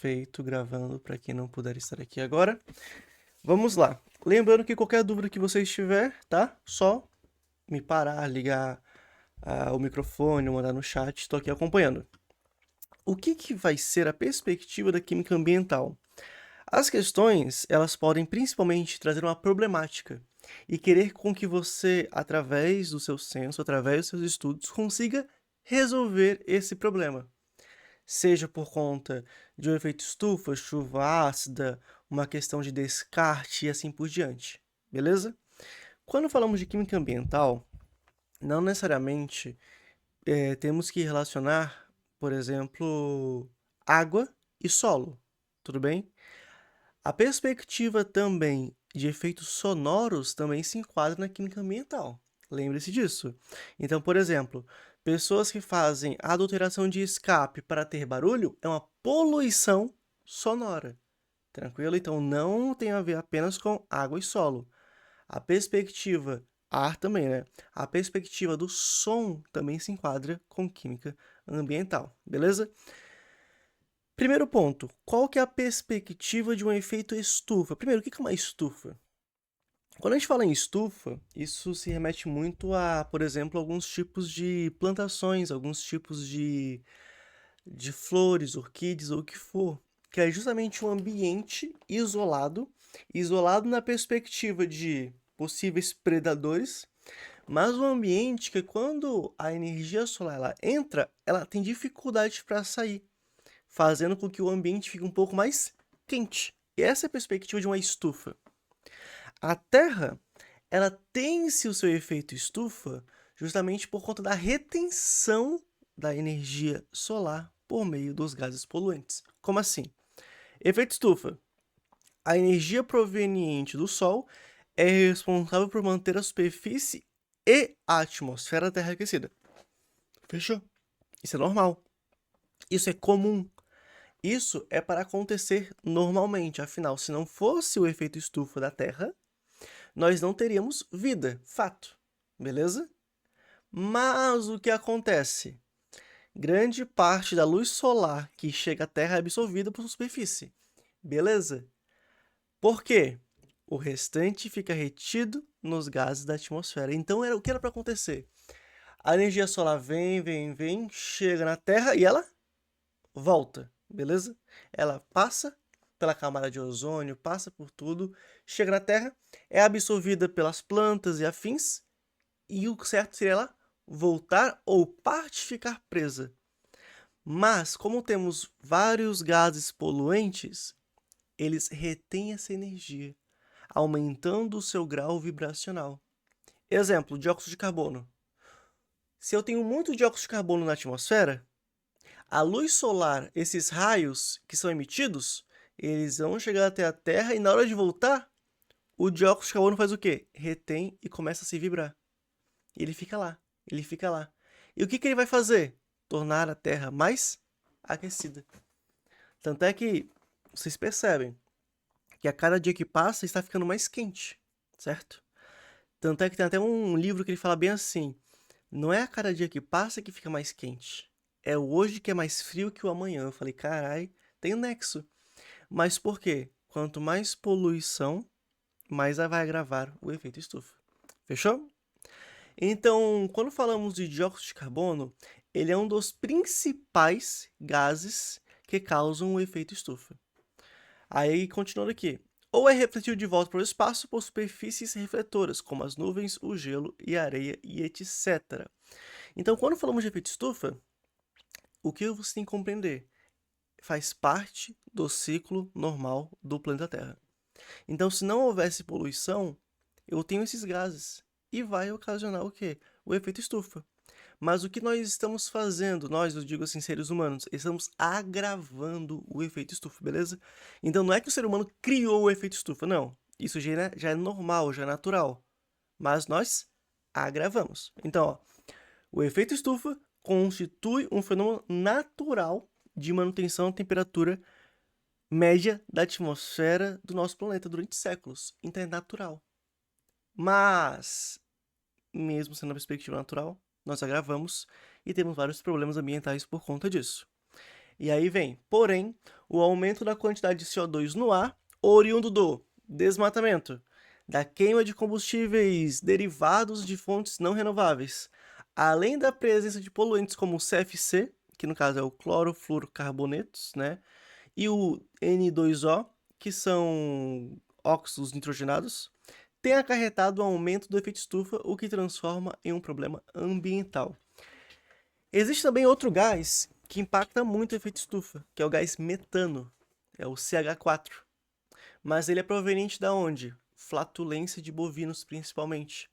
Perfeito, gravando para quem não puder estar aqui agora. Vamos lá. Lembrando que qualquer dúvida que você tiver, tá? Só me parar, ligar o microfone, mandar no chat, estou aqui acompanhando. O que vai ser a perspectiva da química ambiental? As questões, elas podem principalmente trazer uma problemática e querer com que você, através do seu senso, através dos seus estudos, consiga resolver esse problema. Seja por conta de um efeito estufa, chuva ácida, uma questão de descarte e assim por diante, beleza? Quando falamos de química ambiental, não necessariamente temos que relacionar, por exemplo, água e solo, tudo bem? A perspectiva também de efeitos sonoros também se enquadra na química ambiental. Lembre-se disso. Então, por exemplo, pessoas que fazem adulteração de escape para ter barulho é uma poluição sonora. Tranquilo? Então, não tem a ver apenas com água e solo. A perspectiva, ar também, né? A perspectiva do som também se enquadra com química ambiental, beleza? Primeiro ponto, qual que é a perspectiva de um efeito estufa? Primeiro, o que é uma estufa? Quando a gente fala em estufa, isso se remete muito a, por exemplo, alguns tipos de plantações, alguns tipos de flores, orquídeas ou o que for, que é justamente um ambiente isolado, isolado na perspectiva de possíveis predadores, mas um ambiente que quando a energia solar ela entra, ela tem dificuldade para sair, fazendo com que o ambiente fique um pouco mais quente. E essa é a perspectiva de uma estufa. A Terra, ela tem-se o seu efeito estufa justamente por conta da retenção da energia solar por meio dos gases poluentes. Como assim? Efeito estufa. A energia proveniente do Sol é responsável por manter a superfície e a atmosfera da Terra aquecida. Fechou? Isso é normal. Isso é comum. Isso é para acontecer normalmente. Afinal, se não fosse o efeito estufa da Terra, nós não teríamos vida. Fato. Beleza? Mas o que acontece? Grande parte da luz solar que chega à Terra é absorvida por superfície. Beleza? Por quê? O restante fica retido nos gases da atmosfera. Então, o que era para acontecer? A energia solar vem, chega na Terra e ela volta, beleza? Ela passa pela camada de ozônio, passa por tudo, chega na Terra, é absorvida pelas plantas e afins, e o certo seria ela voltar ou parte ficar presa. Mas, como temos vários gases poluentes, eles retêm essa energia, aumentando o seu grau vibracional. Exemplo, dióxido de carbono. Se eu tenho muito dióxido de carbono na atmosfera, a luz solar, esses raios que são emitidos, eles vão chegar até a Terra e na hora de voltar, o dióxido de carbono faz o quê? Retém e começa a se vibrar. E ele fica lá, ele fica lá. E o que ele vai fazer? Tornar a Terra mais aquecida. Tanto é que vocês percebem que a cada dia que passa está ficando mais quente, certo? Tanto é que tem até um livro que ele fala bem assim: não é a cada dia que passa que fica mais quente, é o hoje que é mais frio que o amanhã. Eu falei, carai, tem nexo. Mas por quê? Quanto mais poluição, mais vai agravar o efeito estufa. Fechou? Então, quando falamos de dióxido de carbono, ele é um dos principais gases que causam o efeito estufa. Aí, continuando aqui. Ou é refletido de volta para o espaço por superfícies refletoras, como as nuvens, o gelo e a areia e etc. Então, quando falamos de efeito estufa, o que você tem que compreender? Faz parte do ciclo normal do planeta Terra. Então, se não houvesse poluição, eu tenho esses gases e vai ocasionar o quê? O efeito estufa. Mas o que nós estamos fazendo, nós, eu digo assim, seres humanos, estamos agravando o efeito estufa, beleza? Então não é que o ser humano criou o efeito estufa, não. Isso já é normal, já é natural. Mas nós agravamos. Então, ó, o efeito estufa constitui um fenômeno natural de manutenção da temperatura média da atmosfera do nosso planeta durante séculos. Então é natural. Mas, mesmo sendo uma perspectiva natural, nós agravamos e temos vários problemas ambientais por conta disso. E aí vem, porém, O aumento da quantidade de CO2 no ar, oriundo do desmatamento, da queima de combustíveis derivados de fontes não renováveis, além da presença de poluentes como o CFC, que no caso é o clorofluorocarbonetos, né? E o N2O, que são óxidos nitrogenados, tem acarretado o aumento do efeito estufa, o que transforma em um problema ambiental. Existe também outro gás que impacta muito o efeito estufa, que é o gás metano, é o CH4. Mas ele é proveniente da onde? Flatulência de bovinos, principalmente.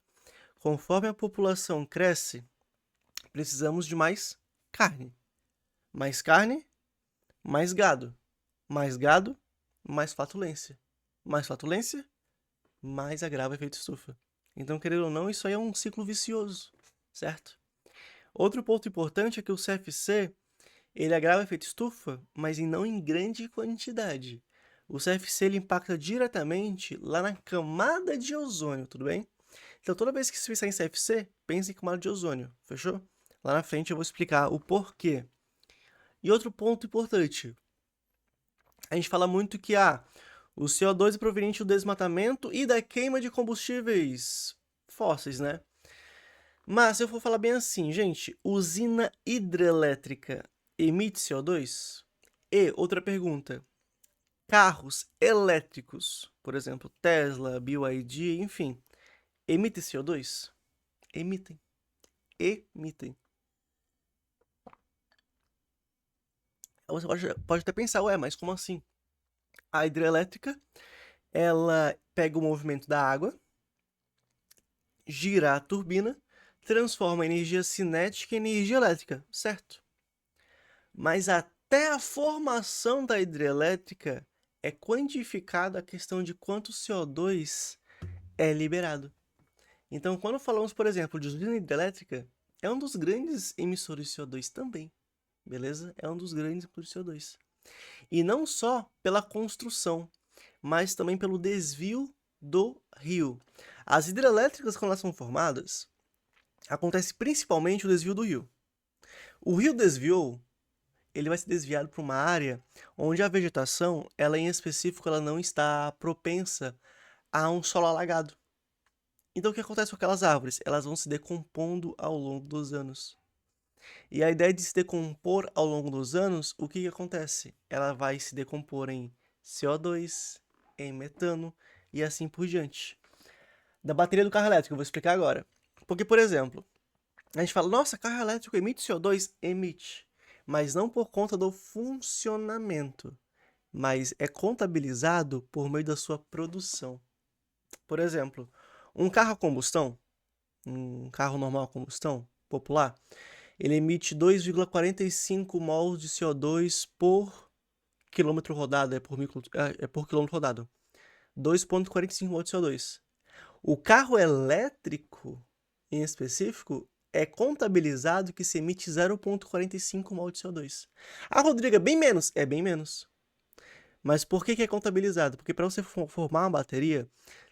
Conforme a população cresce, precisamos de mais carne. Mais carne, mais gado. Mais gado, mais flatulência. Mais flatulência, mais agrava o efeito estufa. Então, querendo ou não, isso aí é um ciclo vicioso, certo? Outro ponto importante é que o CFC, ele agrava o efeito estufa, mas não em grande quantidade. O CFC ele impacta diretamente lá na camada de ozônio, tudo bem? Então, toda vez que você pensar em CFC, pense em camada de ozônio, fechou? Lá na frente eu vou explicar o porquê. E outro ponto importante, a gente fala muito que o CO2 é proveniente do desmatamento e da queima de combustíveis fósseis, né? Mas se eu for falar bem assim, gente, usina hidrelétrica emite CO2? E outra pergunta, carros elétricos, por exemplo, Tesla, BYD, enfim, emitem CO2? Emitem. Emitem. Você pode até pensar, ué, mas como assim? A hidrelétrica, ela pega o movimento da água, gira a turbina, transforma a energia cinética em energia elétrica, certo? Mas até a formação da hidrelétrica é quantificada a questão de quanto CO2 é liberado. Então, quando falamos, por exemplo, de usina hidrelétrica, é um dos grandes emissores de CO2 também, beleza? É um dos grandes emissores de CO2. E não só pela construção, mas também pelo desvio do rio. As hidrelétricas, quando elas são formadas, acontece principalmente o desvio do rio. O rio desviou, ele vai ser desviado para uma área onde a vegetação, ela em específico, ela não está propensa a um solo alagado. Então o que acontece com aquelas árvores? Elas vão se decompondo ao longo dos anos. E a ideia de se decompor ao longo dos anos, o que acontece? Ela vai se decompor em CO2, em metano e assim por diante. Da bateria do carro elétrico, eu vou explicar agora. Porque, por exemplo, a gente fala, nossa, carro elétrico emite CO2? Emite. Mas não por conta do funcionamento, mas é contabilizado por meio da sua produção. Por exemplo, um carro a combustão, um carro normal a combustão, popular, ele emite 2,45 mols de CO2 por quilômetro rodado, é por quilômetro rodado. 2,45 mols de CO2. O carro elétrico, em específico, é contabilizado que se emite 0,45 mol de CO2. Ah, Rodrigo, é bem menos? É bem menos. Mas por que é contabilizado? Porque para você formar uma bateria,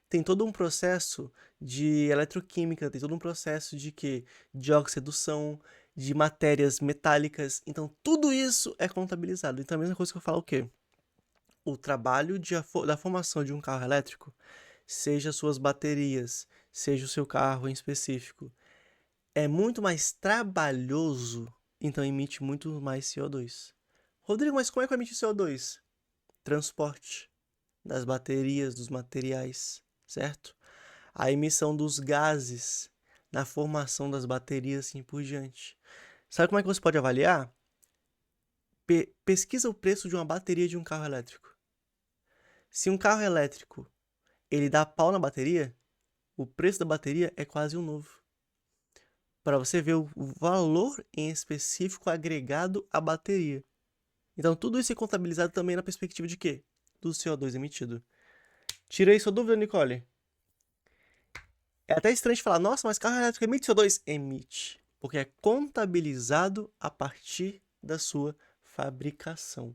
tem todo um processo de eletroquímica, tem todo um processo de quê? De oxidação, de matérias metálicas. Então, tudo isso é contabilizado. Então, a mesma coisa que eu falo o quê? O trabalho da formação de um carro elétrico, seja suas baterias, seja o seu carro em específico, é muito mais trabalhoso, então emite muito mais CO2. Rodrigo, mas como é que emite CO2? Transporte das baterias, dos materiais, certo? A emissão dos gases na formação das baterias assim por diante. Sabe como é que você pode avaliar? Pesquisa o preço de uma bateria de um carro elétrico. Se um carro elétrico ele dá pau na bateria, o preço da bateria é quase um novo. Para você ver o valor em específico agregado à bateria. Então tudo isso é contabilizado também na perspectiva de quê? Do CO2 emitido. Tirei sua dúvida, Nicole? É até estranho de falar, nossa, mas carro elétrico emite CO2? Emite, porque é contabilizado a partir da sua fabricação.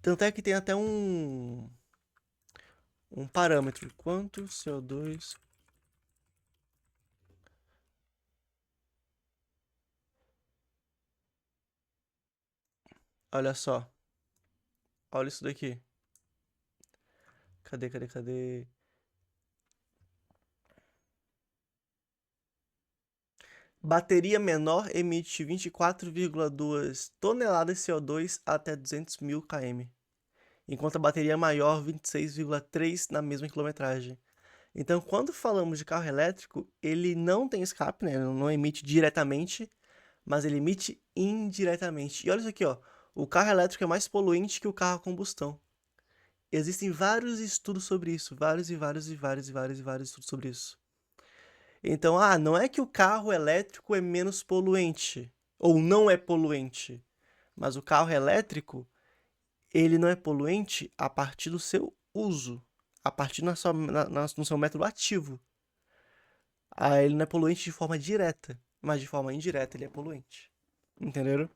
Tanto é que tem até um parâmetro. Quanto CO2... Olha só. Olha isso daqui. Cadê? Bateria menor emite 24,2 toneladas de CO2 até 200 mil km, enquanto a bateria maior 26,3 na mesma quilometragem. Então, quando falamos de carro elétrico, ele não tem escape, né? Ele não emite diretamente, mas ele emite indiretamente. E olha isso aqui, ó. O carro elétrico é mais poluente que o carro a combustão. Existem vários estudos sobre isso, vários estudos sobre isso. Então, não é que o carro elétrico é menos poluente ou não é poluente, mas o carro elétrico, ele não é poluente a partir do seu uso, a partir no seu método ativo. Ele não é poluente de forma direta, mas de forma indireta ele é poluente. Entenderam?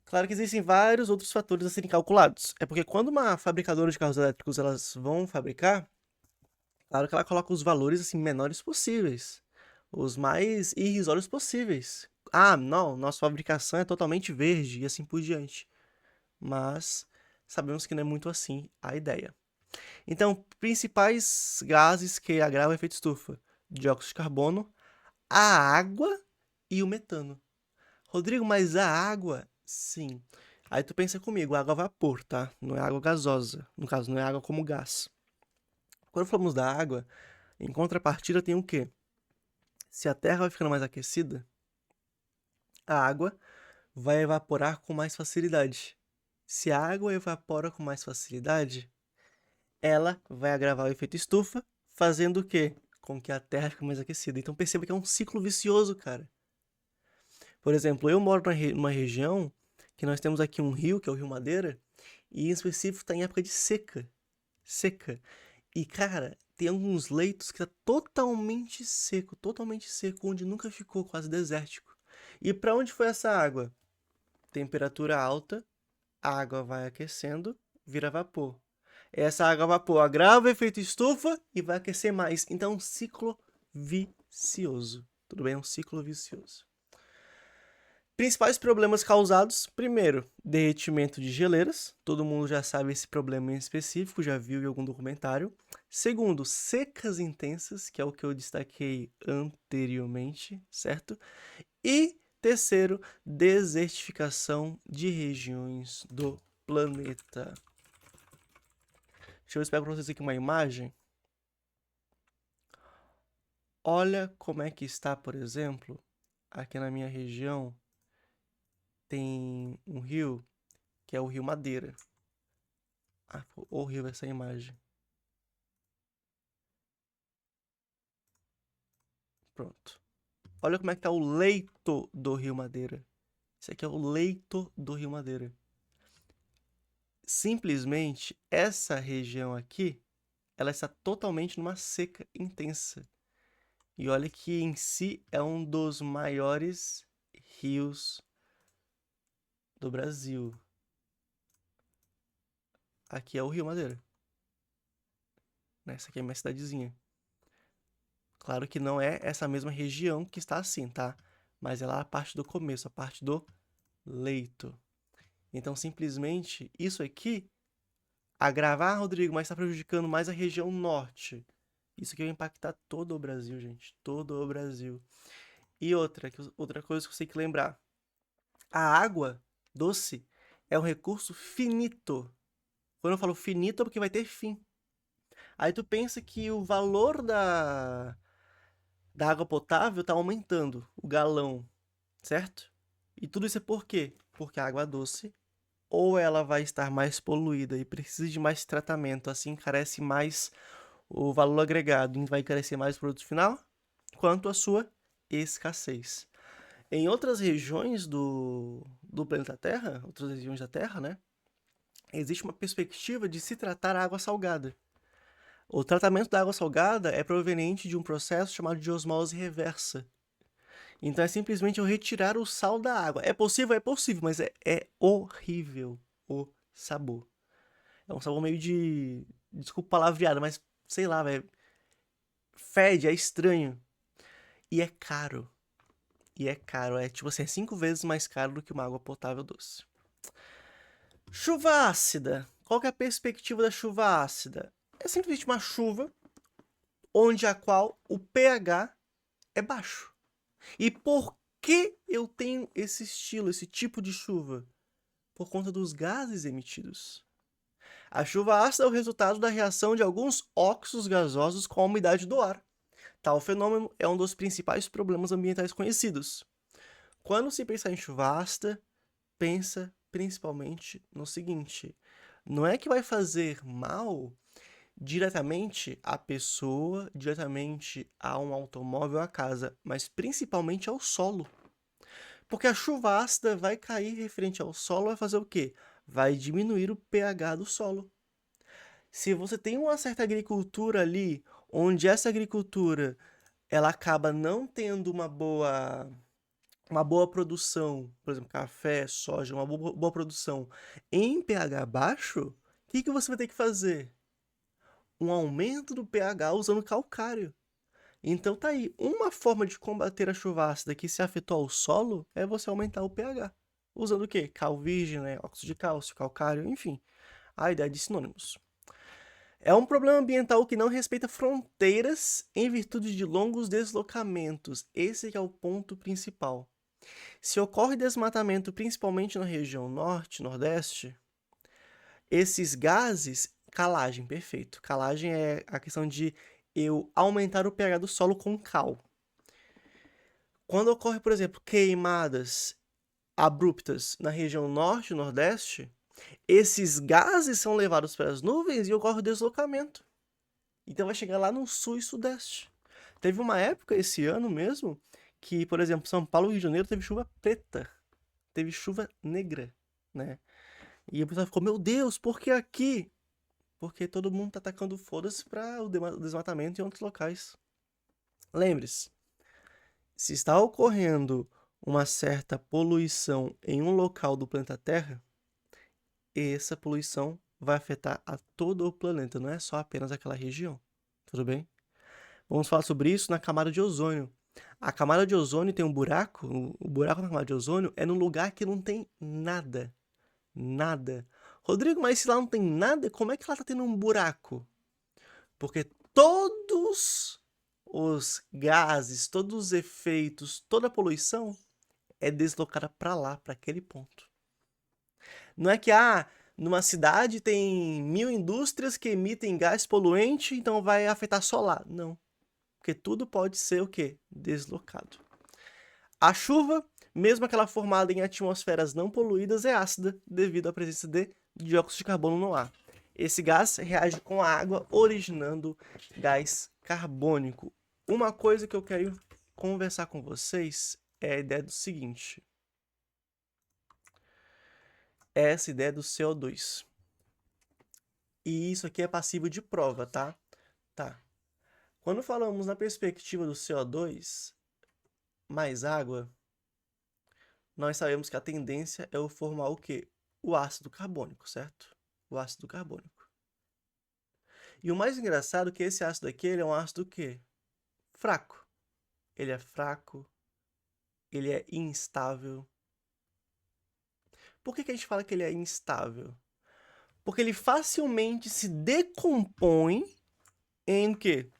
Claro que existem vários outros fatores a serem calculados. É porque quando uma fabricadora de carros elétricos elas vão fabricar, claro que ela coloca os valores assim menores possíveis, os mais irrisórios possíveis. Não, nossa fabricação é totalmente verde e assim por diante. Mas sabemos que não é muito assim a ideia. Então, principais gases que agravam o efeito estufa: dióxido de carbono, a água e o metano. Rodrigo, mas a água? Sim. Aí tu pensa comigo, água a vapor, tá? Não é água gasosa. No caso, não é água como gás. Quando falamos da água, em contrapartida tem o quê? Se a Terra vai ficando mais aquecida, a água vai evaporar com mais facilidade. Se a água evapora com mais facilidade, ela vai agravar o efeito estufa, fazendo o quê? Com que a Terra fique mais aquecida. Então perceba que é um ciclo vicioso, cara. Por exemplo, eu moro numa região que nós temos aqui um rio, que é o Rio Madeira, e em específico está em época de seca. Seca. E, cara, tem alguns leitos que tá totalmente seco, onde nunca ficou, quase desértico. E para onde foi essa água? Temperatura alta, a água vai aquecendo, vira vapor. Essa água vapor agrava o efeito estufa e vai aquecer mais. Então, é um ciclo vicioso. Tudo bem? É um ciclo vicioso. Principais problemas causados: primeiro, derretimento de geleiras. Todo mundo já sabe esse problema em específico, já viu em algum documentário. Segundo, secas intensas, que é o que eu destaquei anteriormente, certo? E terceiro, desertificação de regiões do planeta. Deixa eu explicar para vocês aqui uma imagem. Olha como é que está, por exemplo, aqui na minha região, tem um rio, que é o Rio Madeira. Ficou horrível essa imagem. Pronto. Olha como é que tá o leito do Rio Madeira. Esse aqui é o leito do Rio Madeira. Simplesmente, essa região aqui, ela está totalmente numa seca intensa. E olha que em si é um dos maiores rios do Brasil. Aqui é o Rio Madeira. Essa aqui é a minha cidadezinha. Claro que não é essa mesma região que está assim, tá? Mas é lá a parte do começo, a parte do leito. Então, simplesmente, isso aqui, agravar, Rodrigo, mas está prejudicando mais a região norte. Isso aqui vai impactar todo o Brasil, gente. Todo o Brasil. E outra coisa que você tem que lembrar. A água doce é um recurso finito. Quando eu falo finito é porque vai ter fim. Aí tu pensa que o valor da água potável está aumentando, o galão, certo? E tudo isso é por quê? Porque a água doce, ou ela vai estar mais poluída e precisa de mais tratamento, assim encarece mais o valor agregado e vai encarecer mais o produto final, quanto a sua escassez. Em outras regiões do planeta Terra, outras regiões da Terra, né, existe uma perspectiva de se tratar a água salgada. O tratamento da água salgada é proveniente de um processo chamado de osmose reversa. Então é simplesmente eu retirar o sal da água. É possível? É possível, mas é horrível o sabor. É um sabor meio de. Desculpa o palavreado, mas sei lá, velho. Fede, é estranho. E é caro. E é caro. É tipo assim, é 5 vezes mais caro do que uma água potável doce. Chuva ácida. Qual que é a perspectiva da chuva ácida? É simplesmente uma chuva onde a qual o pH é baixo. E por que eu tenho esse estilo, esse tipo de chuva? Por conta dos gases emitidos. A chuva ácida é o resultado da reação de alguns óxidos gasosos com a umidade do ar. Tal fenômeno é um dos principais problemas ambientais conhecidos. Quando se pensa em chuva ácida, pensa principalmente no seguinte: não é que vai fazer mal diretamente à pessoa, diretamente a um automóvel, à casa, mas principalmente ao solo. Porque a chuva ácida vai cair referente ao solo, vai fazer o quê? Vai diminuir o pH do solo. Se você tem uma certa agricultura ali, onde essa agricultura ela acaba não tendo uma boa produção, por exemplo, café, soja, uma boa produção em pH baixo, o que você vai ter que fazer? Um aumento do pH usando calcário. Então tá aí, uma forma de combater a chuva ácida que se afetou ao solo é você aumentar o pH. Usando o quê? Cal virgem, né? Óxido de cálcio, calcário, enfim. A ideia de sinônimos. É um problema ambiental que não respeita fronteiras em virtude de longos deslocamentos. Esse é o ponto principal. Se ocorre desmatamento principalmente na região norte, nordeste, esses gases, calagem, perfeito. Calagem é a questão de eu aumentar o pH do solo com cal. Quando ocorre, por exemplo, queimadas abruptas na região norte e nordeste, esses gases são levados para as nuvens e ocorre o deslocamento. Então vai chegar lá no sul e sudeste. Teve uma época esse ano mesmo que, por exemplo, São Paulo e Rio de Janeiro teve chuva preta, teve chuva negra, né? E o pessoal ficou, meu Deus, por que aqui? Porque todo mundo tá atacando foda-se para o desmatamento em outros locais. Lembre-se, se está ocorrendo uma certa poluição em um local do planeta Terra, essa poluição vai afetar a todo o planeta, não é só apenas aquela região. Tudo bem? Vamos falar sobre isso na camada de ozônio. A camada de ozônio tem um buraco, o buraco na camada de ozônio é num lugar que não tem nada. Nada. Rodrigo, mas se lá não tem nada, como é que ela tá tendo um buraco? Porque todos os gases, todos os efeitos, toda a poluição é deslocada para lá, para aquele ponto. Não é que, numa cidade tem 1000 indústrias que emitem gás poluente, então vai afetar só lá. Não. Porque tudo pode ser o quê? Deslocado. A chuva, mesmo aquela formada em atmosferas não poluídas, é ácida devido à presença de dióxido de carbono no ar. Esse gás reage com a água, originando gás carbônico. Uma coisa que eu quero conversar com vocês é a ideia do seguinte. É essa ideia do CO2. E isso aqui é passível de prova, tá? Tá. Quando falamos na perspectiva do CO2 mais água, nós sabemos que a tendência é eu formar o quê? O ácido carbônico, certo? O ácido carbônico. E o mais engraçado é que esse ácido aqui, ele é um ácido o quê? Fraco. Ele é fraco, ele é instável. Por que a gente fala que ele é instável? Porque ele facilmente se decompõe em o quê?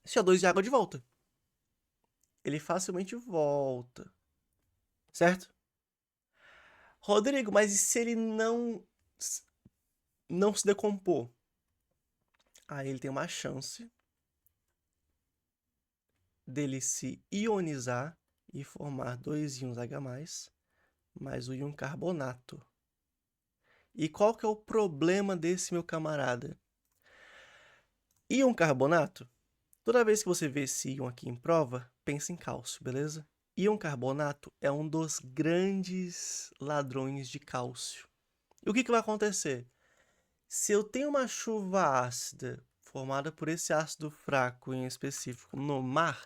CO2 e água de volta. Ele facilmente volta, certo? Rodrigo, mas e se ele não se decompor? Aí ele tem uma chance dele se ionizar e formar dois íons H+, mais o íon carbonato. E qual que é o problema desse, meu camarada? Íon carbonato, toda vez que você vê esse íon aqui em prova, pensa em cálcio, beleza? Íon carbonato é um dos grandes ladrões de cálcio. E o que vai acontecer? Se eu tenho uma chuva ácida formada por esse ácido fraco em específico no mar,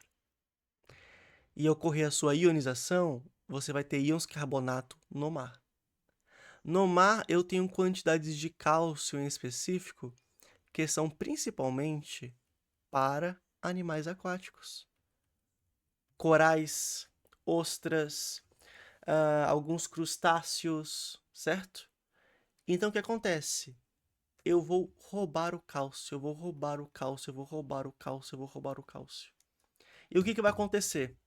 e ocorrer a sua ionização, você vai ter íons carbonato no mar. No mar, eu tenho quantidades de cálcio em específico que são principalmente para animais aquáticos. Corais, ostras, alguns crustáceos, certo? Então, o que acontece? Eu vou roubar o cálcio, eu vou roubar o cálcio, eu vou roubar o cálcio, eu vou roubar o cálcio. E o que vai acontecer?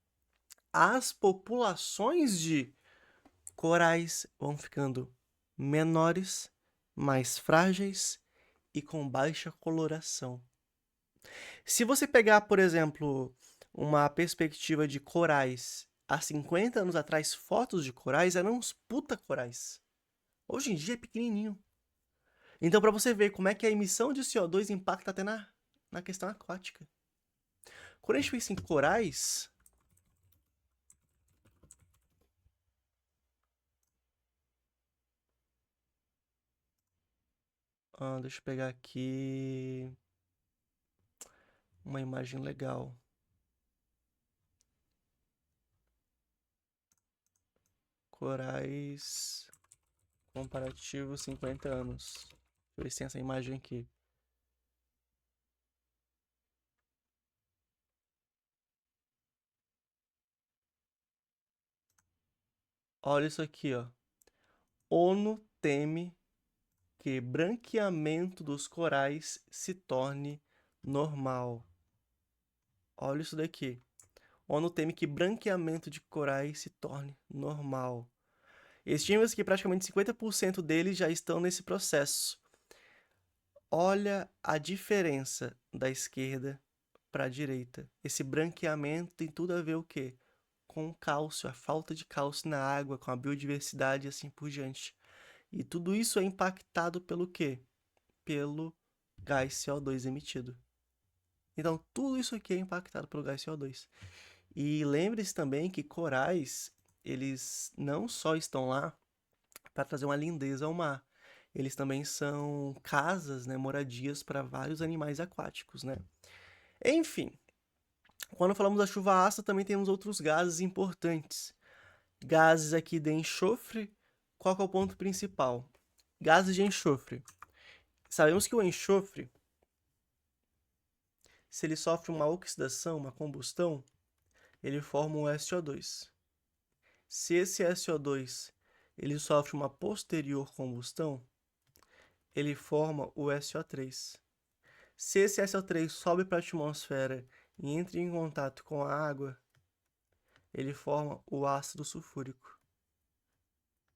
As populações de corais vão ficando menores, mais frágeis e com baixa coloração. Se você pegar, por exemplo, uma perspectiva de corais há 50 anos atrás, fotos de corais eram uns puta corais. Hoje em dia é pequenininho. Então, para você ver como é que a emissão de CO2 impacta até na questão aquática. Quando a gente pensa em corais, deixa eu pegar aqui uma imagem legal. Corais comparativo 50 anos. Deixa eu ver se tem essa imagem aqui. Olha isso aqui, ó. ONU teme que branqueamento dos corais se torne normal. Olha isso daqui. ONU teme que branqueamento de corais se torne normal. Estima-se que praticamente 50% deles já estão nesse processo. Olha a diferença da esquerda para a direita. Esse branqueamento tem tudo a ver o quê? Com o cálcio, a falta de cálcio na água, com a biodiversidade e assim por diante. E tudo isso é impactado pelo quê? Pelo gás CO2 emitido. Então, tudo isso aqui é impactado pelo gás CO2. E lembre-se também que corais, eles não só estão lá para trazer uma lindeza ao mar, eles também são casas, né, moradias para vários animais aquáticos, né? Enfim, quando falamos da chuva ácida, também temos outros gases importantes. Gases aqui de enxofre, qual que é o ponto principal? Gases de enxofre. Sabemos que o enxofre, se ele sofre uma oxidação, uma combustão, ele forma um SO2. Se esse SO2 ele sofre uma posterior combustão, ele forma o SO3. Se esse SO3 sobe para a atmosfera e entra em contato com a água, ele forma o ácido sulfúrico,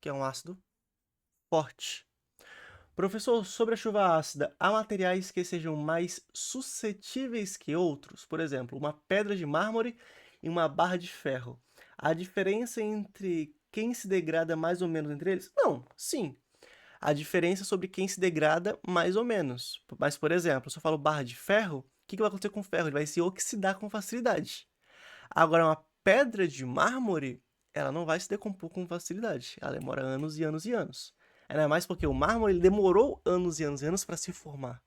que é um ácido forte. Professor, sobre a chuva ácida, há materiais que sejam mais suscetíveis que outros? Por exemplo, uma pedra de mármore e uma barra de ferro. A diferença entre quem se degrada mais ou menos entre eles? Não, sim. A diferença é sobre quem se degrada mais ou menos. Mas, por exemplo, se eu falo barra de ferro, o que vai acontecer com o ferro? Ele vai se oxidar com facilidade. Agora, uma pedra de mármore, ela não vai se decompor com facilidade. Ela demora anos e anos e anos. Ainda mais porque o mármore ele demorou anos e anos e anos para se formar.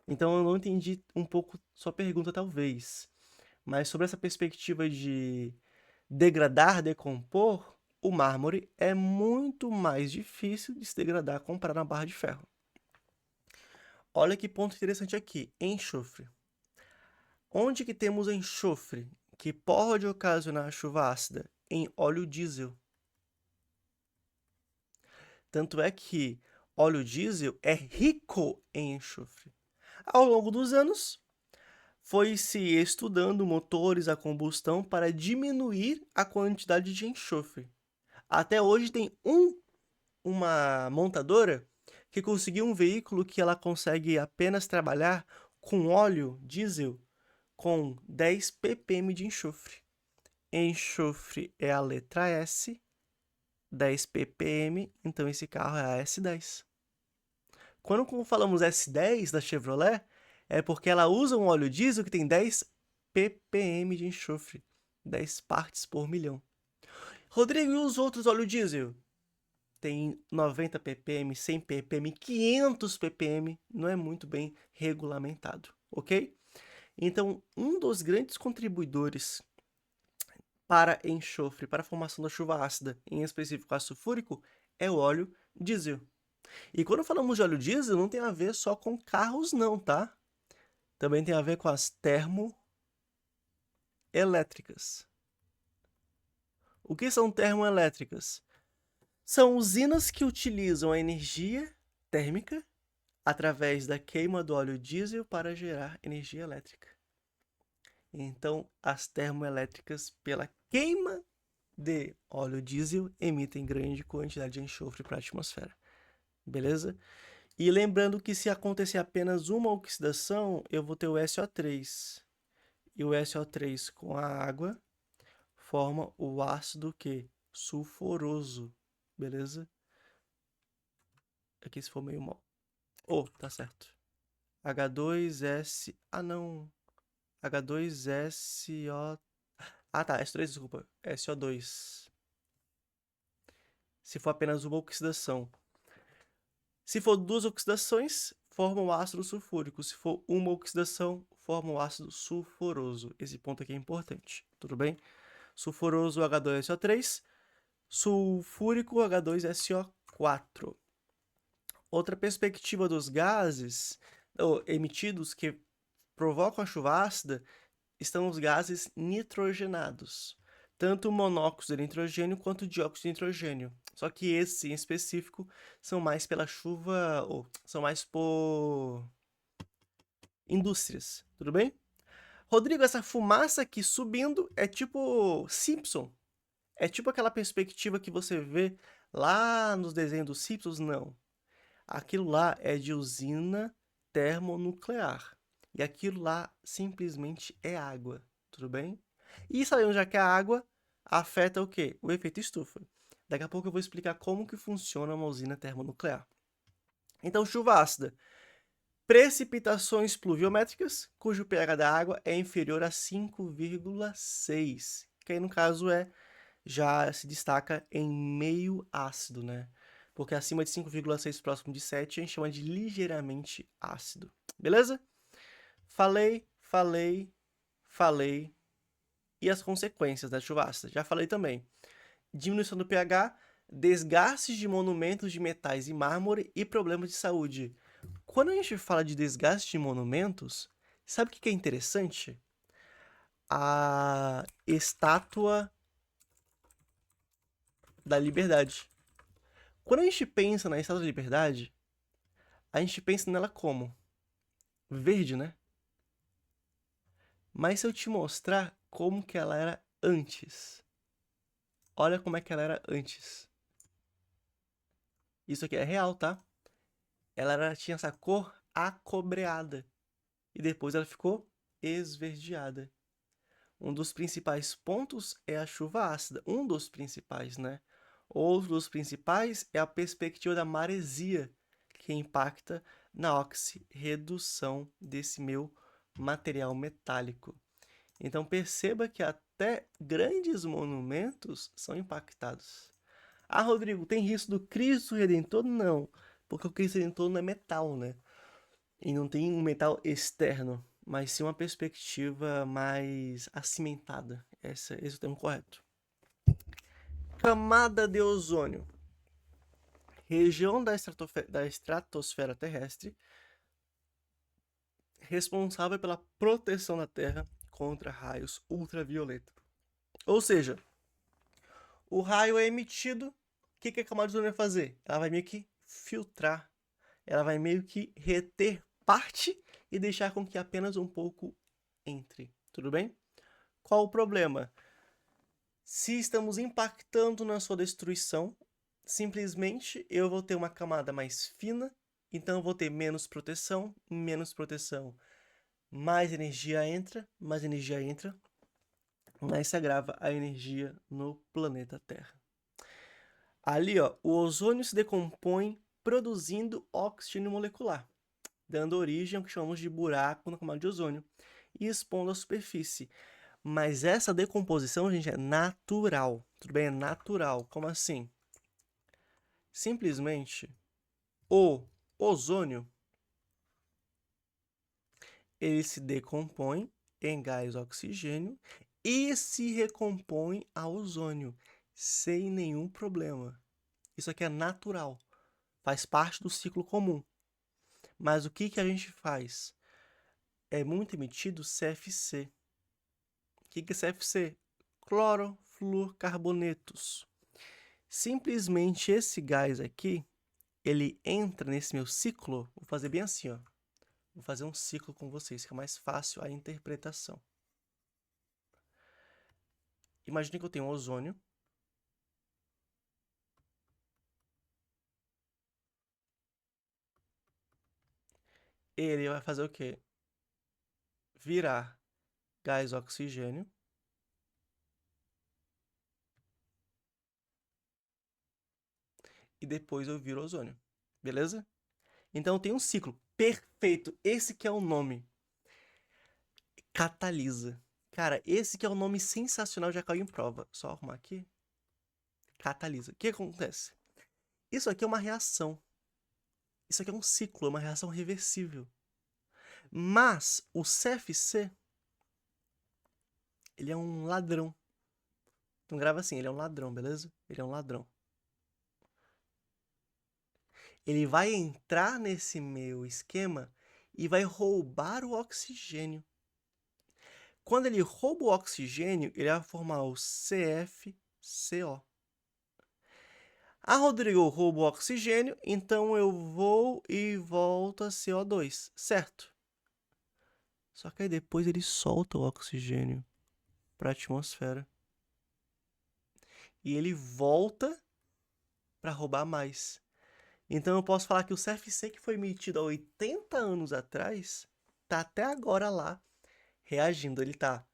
Então eu não entendi um pouco sua pergunta, talvez. Mas sobre essa perspectiva de degradar, decompor, o mármore é muito mais difícil de se degradar comparado a uma barra de ferro. Olha que ponto interessante aqui, enxofre. Onde que temos enxofre que pode ocasionar chuva ácida? Em óleo diesel. Tanto é que óleo diesel é rico em enxofre. Ao longo dos anos, foi se estudando motores a combustão para diminuir a quantidade de enxofre. Até hoje tem uma montadora que conseguiu um veículo que ela consegue apenas trabalhar com óleo diesel com 10 ppm de enxofre. Enxofre é a letra S, 10 ppm, então esse carro é a S10. Quando falamos S10 da Chevrolet, é porque ela usa um óleo diesel que tem 10 ppm de enxofre, 10 partes por milhão. Rodrigo, e os outros óleos diesel? Tem 90 ppm, 100 ppm, 500 ppm, não é muito bem regulamentado, ok? Então, um dos grandes contribuidores para enxofre, para a formação da chuva ácida, em específico ácido sulfúrico, é o óleo diesel. E quando falamos de óleo diesel, não tem a ver só com carros não, tá? Também tem a ver com as termoelétricas. O que são termoelétricas? São usinas que utilizam a energia térmica através da queima do óleo diesel para gerar energia elétrica. Então, as termoelétricas, pela queima de óleo diesel, emitem grande quantidade de enxofre para a atmosfera. Beleza? E lembrando que se acontecer apenas uma oxidação, eu vou ter o SO3. E o SO3 com a água forma o ácido que? Sulfuroso. Beleza? Aqui se for meio mal. Tá certo. H2S... Ah, não. H2SO... Ah, tá. S3, desculpa. SO2. Se for apenas uma oxidação. Se for duas oxidações, forma o ácido sulfúrico. Se for uma oxidação, forma o ácido sulfuroso. Esse ponto aqui é importante. Tudo bem? Sulfuroso H2SO3. Sulfúrico H2SO4. Outra perspectiva dos gases emitidos que provocam a chuva ácida estão os gases nitrogenados, tanto o monóxido de nitrogênio quanto o dióxido de nitrogênio. Só que esses, em específico, são mais pela chuva, ou são mais por indústrias, tudo bem? Rodrigo, essa fumaça aqui subindo é tipo Simpson. É tipo aquela perspectiva que você vê lá nos desenhos dos Simpsons? Não. Aquilo lá é de usina termonuclear. E aquilo lá simplesmente é água, tudo bem? E sabemos já que a água afeta o quê? O efeito estufa. Daqui a pouco eu vou explicar como que funciona uma usina termonuclear. Então, chuva ácida. Precipitações pluviométricas, cujo pH da água é inferior a 5,6, que aí no caso já se destaca em meio ácido, né? Porque acima de 5,6 próximo de 7 a gente chama de ligeiramente ácido. Beleza? Falei. E as consequências da chuva ácida? Já falei também. Diminuição do pH, desgastes de monumentos de metais e mármore e problemas de saúde. Quando a gente fala de desgaste de monumentos, sabe o que é interessante? A estátua da Liberdade. Quando a gente pensa na Estátua da Liberdade, a gente pensa nela como? Verde, né? Mas se eu te mostrar como que ela era antes. Olha como é que ela era antes. Isso aqui é real, tá? Tinha essa cor acobreada. E depois ela ficou esverdeada. Um dos principais pontos é a chuva ácida. Um dos principais, né? Outro dos principais é a perspectiva da maresia, que impacta na oxirredução desse meu material metálico. Então perceba que até grandes monumentos são impactados. Ah, Rodrigo, tem risco do Cristo Redentor? Não, porque o Cristo Redentor não é metal, né? E não tem um metal externo, mas sim uma perspectiva mais acimentada. Esse é o termo correto. Camada de ozônio. Região da estratosfera terrestre responsável pela proteção da Terra contra raios ultravioleta. Ou seja, o raio é emitido, o que a camada de ozônio vai fazer? Ela vai meio que filtrar, ela vai meio que reter parte e deixar com que apenas um pouco entre, tudo bem? Qual o problema? Se estamos impactando na sua destruição, simplesmente eu vou ter uma camada mais fina, então eu vou ter menos proteção, mais energia entra, mais se agrava a energia no planeta Terra. Ali, ó, o ozônio se decompõe produzindo oxigênio molecular, dando origem ao que chamamos de buraco na camada de ozônio e expondo a superfície. Mas essa decomposição, gente, é natural. Tudo bem? É natural. Como assim? Simplesmente o ozônio ele se decompõe em gás oxigênio e se recompõe a ozônio sem nenhum problema. Isso aqui é natural. Faz parte do ciclo comum. Mas o que a gente faz? É muito emitido CFC. O que é CFC? Clorofluorcarbonetos. Simplesmente esse gás aqui, ele entra nesse meu ciclo, vou fazer bem assim, ó. Vou fazer um ciclo com vocês, que é mais fácil a interpretação. Imagine que eu tenho um ozônio. Ele vai fazer o quê? Virar gás oxigênio. E depois eu viro ozônio. Beleza? Então tem um ciclo perfeito. Esse que é o nome. Catalisa. Cara, esse que é o nome sensacional, já caiu em prova. Só arrumar aqui. Catalisa. O que acontece? Isso aqui é uma reação. Isso aqui é um ciclo, é uma reação reversível. Mas o CFC, ele é um ladrão. Então grava assim, ele é um ladrão, beleza? Ele é um ladrão. Ele vai entrar nesse meu esquema e vai roubar o oxigênio. Quando ele rouba o oxigênio, ele vai formar o CFCO. Ah, Rodrigo, eu roubo o oxigênio, então eu vou e volto a CO2, certo? Só que aí depois ele solta o oxigênio para a atmosfera. E ele volta para roubar mais. Então eu posso falar que o CFC que foi emitido há 80 anos atrás, tá até agora lá, reagindo. Ele tá,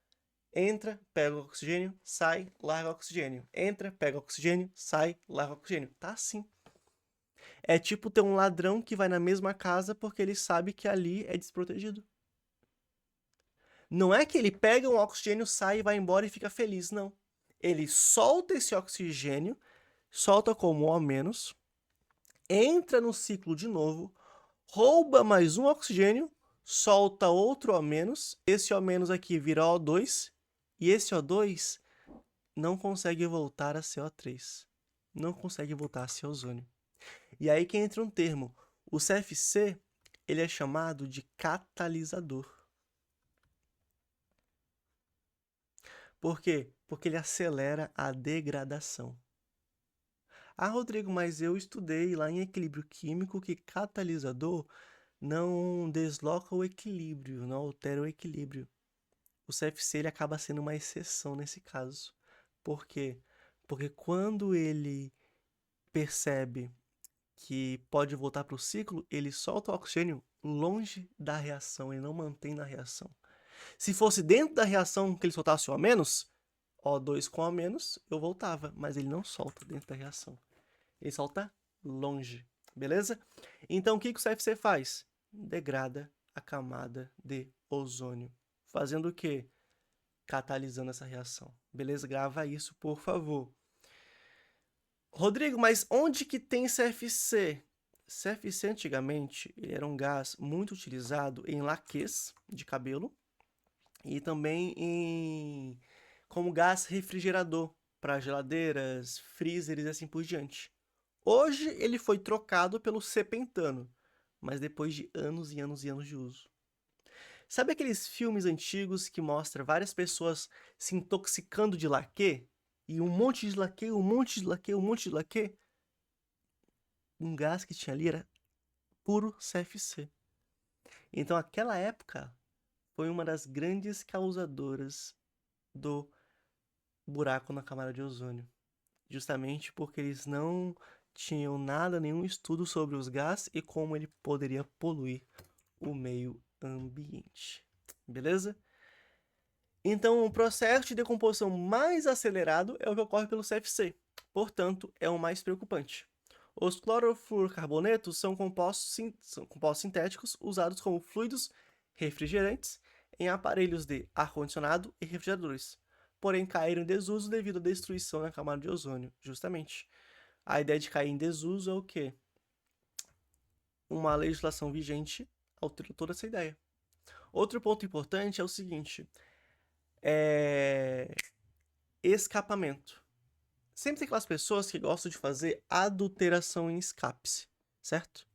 entra, pega o oxigênio, sai, larga o oxigênio. Entra, pega o oxigênio, sai, larga o oxigênio. Tá assim. É tipo ter um ladrão que vai na mesma casa porque ele sabe que ali é desprotegido. Não é que ele pega um oxigênio, sai, vai embora e fica feliz, não. Ele solta esse oxigênio, solta como O-, entra no ciclo de novo, rouba mais um oxigênio, solta outro O-, esse O- aqui vira O2, e esse O2 não consegue voltar a CO3. Não consegue voltar a ser ozônio. E aí que entra um termo. O CFC, ele é chamado de catalisador. Por quê? Porque ele acelera a degradação. Ah, Rodrigo, mas eu estudei lá em equilíbrio químico que catalisador não desloca o equilíbrio, não altera o equilíbrio. O CFC ele acaba sendo uma exceção nesse caso. Por quê? Porque quando ele percebe que pode voltar para o ciclo, ele solta o oxigênio longe da reação, ele não mantém na reação. Se fosse dentro da reação que ele soltasse o a menos, O2 com a menos, eu voltava, mas ele não solta dentro da reação. Ele solta longe, beleza? Então o que o CFC faz? Degrada a camada de ozônio. Fazendo o quê? Catalisando essa reação. Beleza? Grava isso, por favor. Rodrigo, mas onde que tem CFC? CFC antigamente ele era um gás muito utilizado em laques de cabelo e também como gás refrigerador para geladeiras, freezers e assim por diante. Hoje ele foi trocado pelo C-pentano, mas depois de anos e anos e anos de uso. Sabe aqueles filmes antigos que mostram várias pessoas se intoxicando de laque? E um monte de laque, um monte de laque, um monte de laque? Um gás que tinha ali era puro CFC. Então aquela época foi uma das grandes causadoras do buraco na camada de ozônio. Justamente porque eles não tinham nada, nenhum estudo sobre os gases e como ele poderia poluir o meio ambiente. Beleza? Então, o processo de decomposição mais acelerado é o que ocorre pelo CFC. Portanto, é o mais preocupante. Os clorofluorcarbonetos são compostos sintéticos usados como fluidos refrigerantes em aparelhos de ar-condicionado e refrigeradores, porém caíram em desuso devido à destruição na camada de ozônio, justamente. A ideia de cair em desuso é o quê? Uma legislação vigente alterou toda essa ideia. Outro ponto importante é o seguinte: escapamento. Sempre tem aquelas pessoas que gostam de fazer adulteração em escapes, certo?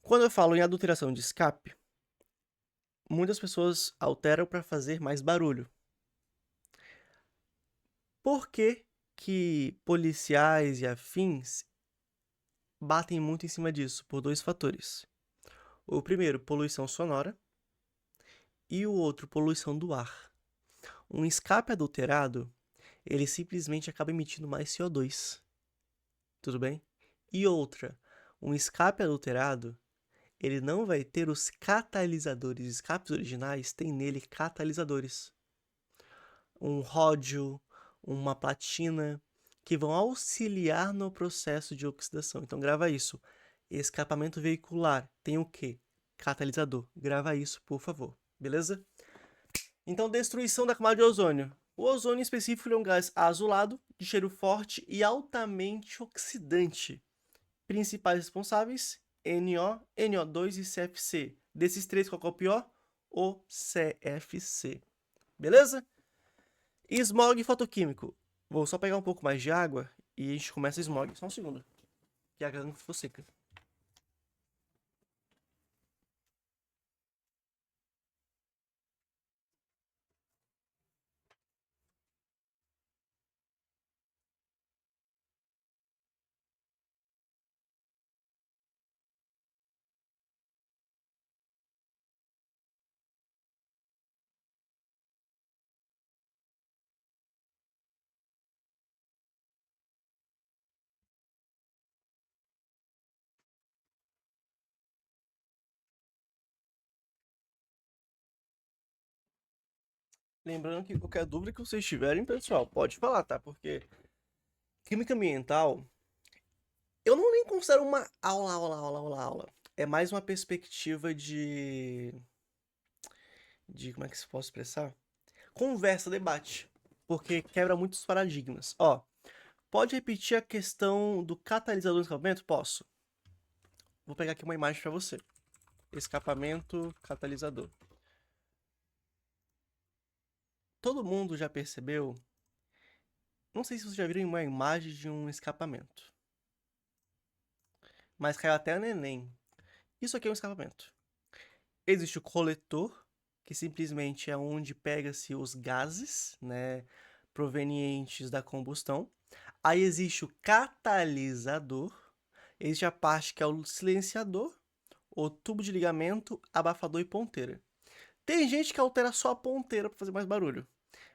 Quando eu falo em adulteração de escape, muitas pessoas alteram para fazer mais barulho. Por que que policiais e afins batem muito em cima disso por dois fatores. O primeiro, poluição sonora, e o outro, poluição do ar. Um escape adulterado, ele simplesmente acaba emitindo mais CO2. Tudo bem? E outra, um escape adulterado, ele não vai ter os catalisadores. Os escapes originais têm nele catalisadores. Um ródio, uma platina, que vão auxiliar no processo de oxidação. Então grava isso. Escapamento veicular tem o quê? Catalisador. Grava isso, por favor. Beleza? Então, destruição da camada de ozônio. O ozônio em específico é um gás azulado, de cheiro forte e altamente oxidante. Principais responsáveis: NO, NO2 e CFC. Desses três, qual é o pior? O CFC. Beleza? Smog fotoquímico. Vou só pegar um pouco mais de água e a gente começa smog. Só um segundo. Que a garganta ficou seca. Lembrando que qualquer dúvida que vocês tiverem, pessoal, pode falar, tá? Porque química ambiental, eu não nem considero uma aula. É mais uma perspectiva como é que se pode expressar? Conversa, debate. Porque quebra muitos paradigmas. Ó, pode repetir a questão do catalisador do escapamento? Posso. Vou pegar aqui uma imagem para você. Escapamento, catalisador. Todo mundo já percebeu? Não sei se vocês já viram uma imagem de um escapamento. Mas caiu até no Enem. Isso aqui é um escapamento. Existe o coletor, que simplesmente é onde pega-se os gases, né, provenientes da combustão. Aí existe o catalisador, existe a parte que é o silenciador, o tubo de ligamento, abafador e ponteira. Tem gente que altera só a ponteira para fazer mais barulho,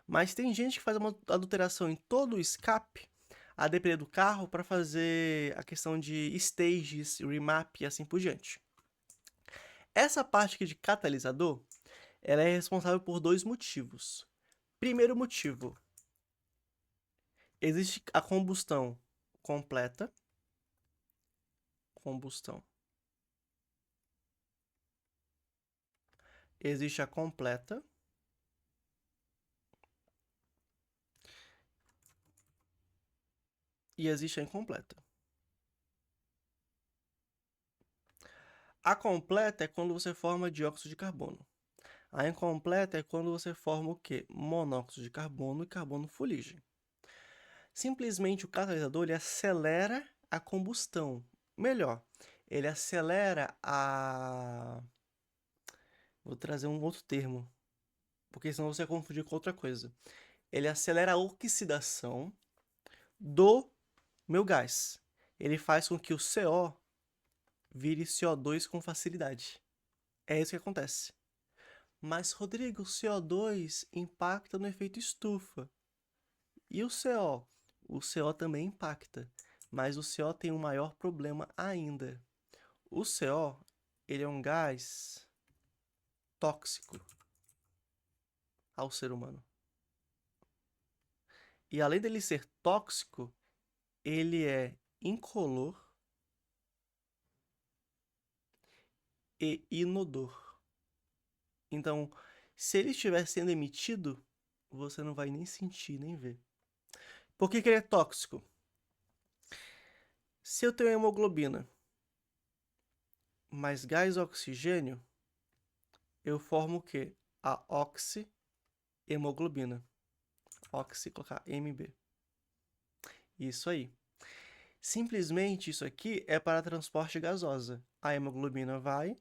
mas tem gente que faz uma adulteração em todo o escape, a depender do carro, para fazer a questão de stages, remap e assim por diante. Essa parte aqui de catalisador, ela é responsável por dois motivos. Primeiro motivo, existe a combustão completa, combustão. Existe a completa e existe a incompleta. A completa é quando você forma dióxido de carbono. A incompleta é quando você forma o quê? Monóxido de carbono e carbono fuligem. Simplesmente o catalisador ele acelera a combustão. Melhor, ele acelera a... Vou trazer um outro termo, porque senão você vai confundir com outra coisa. Ele acelera a oxidação do meu gás. Ele faz com que o CO vire CO2 com facilidade. É isso que acontece. Mas, Rodrigo, o CO2 impacta no efeito estufa. E o CO? O CO também impacta, mas o CO tem um maior problema ainda. O CO, ele é um gás tóxico ao ser humano. E além dele ser tóxico, ele é incolor e inodor. Então, se ele estiver sendo emitido, você não vai nem sentir, nem ver. Por que ele é tóxico? Se eu tenho hemoglobina mais gás oxigênio, eu formo o quê? A oxihemoglobina. Oxi, colocar MB. Isso aí. Simplesmente isso aqui é para transporte gasosa. A hemoglobina vai,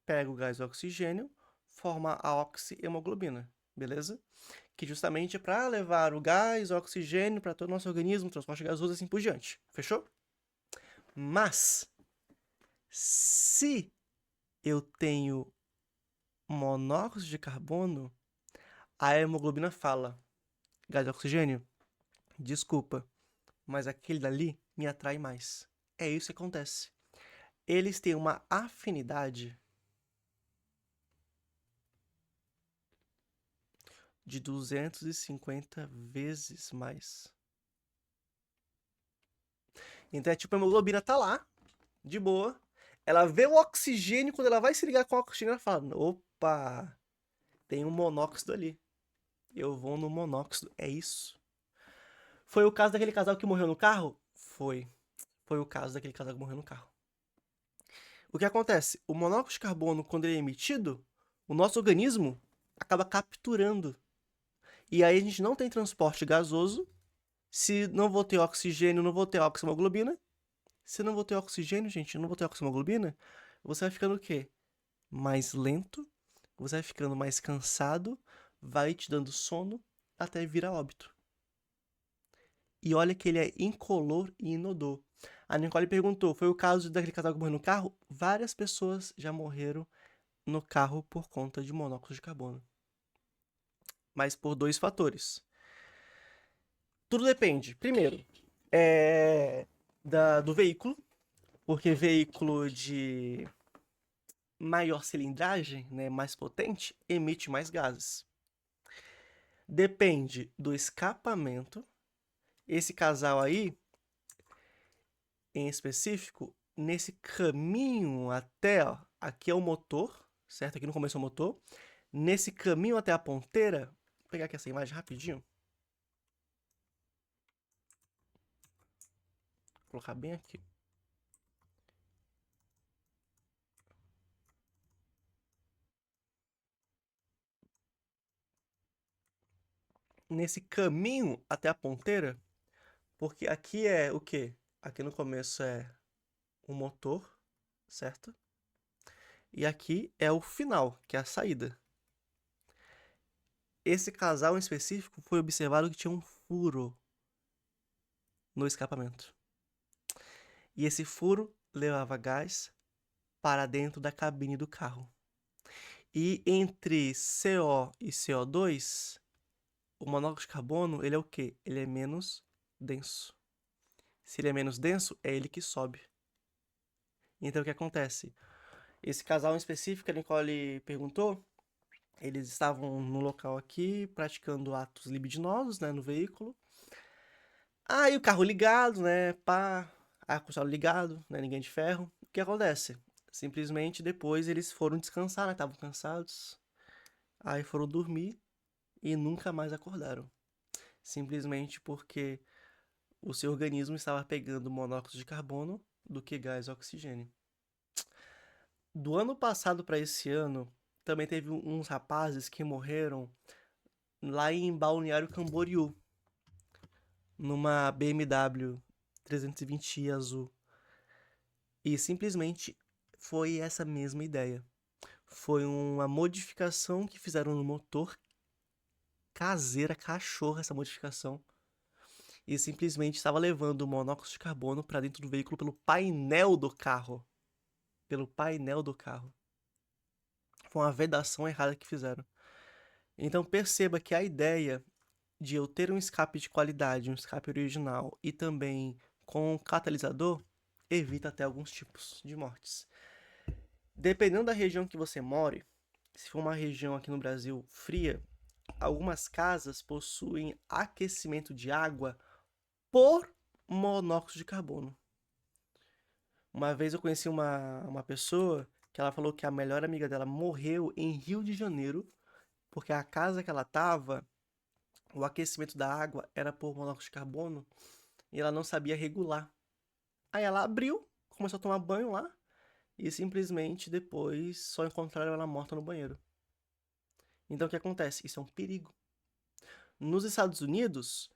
pega o gás oxigênio, forma a oxihemoglobina, beleza? Que justamente é para levar o gás, o oxigênio para todo o nosso organismo, transporte gasoso e assim por diante. Fechou? Mas, se eu tenho monóxido de carbono, a hemoglobina fala: gás de oxigênio, desculpa, mas aquele dali me atrai mais. É isso que acontece. Eles têm uma afinidade de 250 vezes mais. Então é tipo, a hemoglobina tá lá, de boa. Ela vê o oxigênio, quando ela vai se ligar com o oxigênio, ela fala: opa, tem um monóxido ali. Eu vou no monóxido. É isso. Foi o caso daquele casal que morreu no carro? Foi. Foi o caso daquele casal que morreu no carro. O que acontece? O monóxido de carbono, quando ele é emitido, o nosso organismo acaba capturando. E aí a gente não tem transporte gasoso. Se não vou ter oxigênio, não vou ter oxihemoglobina. Se não vou ter oxigênio, gente, não vou ter oxihemoglobina, você vai ficando o quê? Mais lento, você vai ficando mais cansado, vai te dando sono até virar óbito. E olha que ele é incolor e inodor. A Nicole perguntou, foi o caso daquele casal que morreu no carro? Várias pessoas já morreram no carro por conta de monóxido de carbono. Mas por dois fatores. Tudo depende. Primeiro, do veículo, porque veículo de maior cilindragem, né, mais potente, emite mais gases. Depende do escapamento. Esse casal aí, em específico, nesse caminho até, ó, aqui é o motor, certo? Aqui no começo é o motor. Nesse caminho até a ponteira, vou pegar aqui essa imagem rapidinho. Vou colocar bem aqui. Nesse caminho até a ponteira, porque aqui é o quê? Aqui no começo é o motor, certo? E aqui é o final, que é a saída. Esse casal em específico foi observado que tinha um furo no escapamento. E esse furo levava gás para dentro da cabine do carro. E entre CO e CO2, o monóxido de carbono, ele é o quê? Ele é menos denso. Se ele é menos denso, é ele que sobe. Então o que acontece? Esse casal em específico, a Nicole perguntou, eles estavam no local aqui, praticando atos libidinosos, né, no veículo. Aí o carro ligado, né, pá, ar-condicionado ligado, né, ninguém de ferro. O que acontece? Simplesmente depois eles foram descansar, né, estavam cansados. Aí foram dormir e nunca mais acordaram. Simplesmente porque o seu organismo estava pegando monóxido de carbono do que gás oxigênio. Do ano passado para esse ano, também teve uns rapazes que morreram lá em Balneário Camboriú, numa BMW 320i azul. E simplesmente foi essa mesma ideia. Foi uma modificação que fizeram no motor, caseira, cachorra essa modificação. E simplesmente estava levando o monóxido de carbono para dentro do veículo pelo painel do carro. Pelo painel do carro. Foi uma vedação errada que fizeram. Então perceba que a ideia de eu ter um escape de qualidade, um escape original e também com catalisador, evita até alguns tipos de mortes. Dependendo da região que você more, se for uma região aqui no Brasil fria, algumas casas possuem aquecimento de água por monóxido de carbono. Uma vez eu conheci uma pessoa que ela falou que a melhor amiga dela morreu em Rio de Janeiro, porque a casa que ela tava, o aquecimento da água era por monóxido de carbono e ela não sabia regular. Aí ela abriu, começou a tomar banho lá e simplesmente depois só encontraram ela morta no banheiro. Então o que acontece? Isso é um perigo. Nos Estados Unidos,